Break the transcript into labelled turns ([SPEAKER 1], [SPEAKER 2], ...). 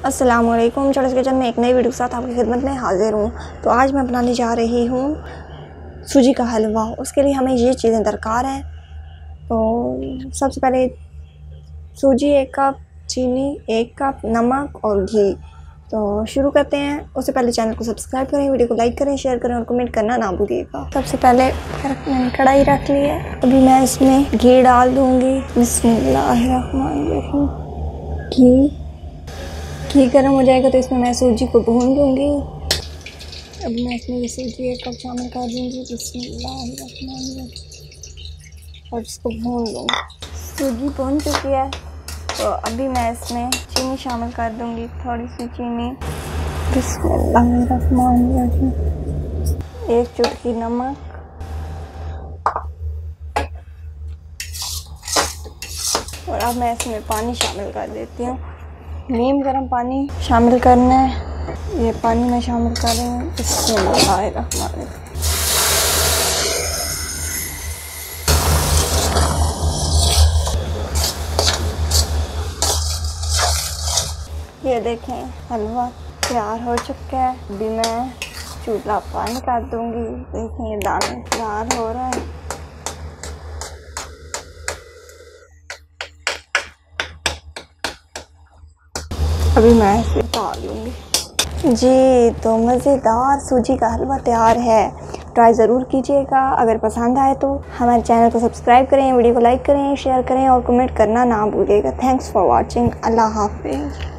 [SPEAKER 1] अस्सलामुअलैकुम। चौड़स किचन में एक नई वीडियो के साथ आपकी खिदमत में हाजिर हूँ। तो आज मैं बनाने जा रही हूँ सूजी का हलवा। उसके लिए हमें ये चीज़ें दरकार हैं। तो सबसे पहले सूजी 1 कप, चीनी 1 कप, नमक और घी। तो शुरू करते हैं। उससे पहले चैनल को सब्सक्राइब करें, वीडियो को लाइक करें, शेयर करें और कमेंट करना ना भूलिएगा। सबसे पहले मैंने कढ़ाई रख ली है। अभी मैं इसमें घी डाल दूँगी। बिस्मिल्लाहिर्रहमानिर्रहीम। घी गर्म हो जाएगा तो इसमें मैं सूजी को भून लूँगी। अब मैं इसमें ये सूजी 1 कप शामिल कर दूँगी। बिस्मिल्लाहिर्रहमानिर्रहीम और इसको भून लूँगी। सूजी भून चुकी है तो अभी मैं इसमें चीनी शामिल कर दूँगी, थोड़ी सी चीनी। बिस्मिल्लाहिर्रहमानिर्रहीम। 1 चुटकी नमक और अब मैं इसमें पानी शामिल कर देती हूँ। नीम गर्म पानी शामिल करना है। ये पानी मैं शामिल कर रही हूँ। बिस्मिल्लाहिर्रहमानिर्रहीम। ये देखें हलवा तैयार हो चुका है। अभी मैं चूल्हा बंद कर दूँगी। देखें ये दानेदार हो रहा है। अभी मैं इसे उतार लूँगी। जी, तो मज़ेदार सूजी का हलवा तैयार है। ट्राई ज़रूर कीजिएगा। अगर पसंद आए तो हमारे चैनल को सब्सक्राइब करें, वीडियो को लाइक करें, शेयर करें और कमेंट करना ना भूलिएगा। Thanks for watching. अल्लाह हाफ़िज़।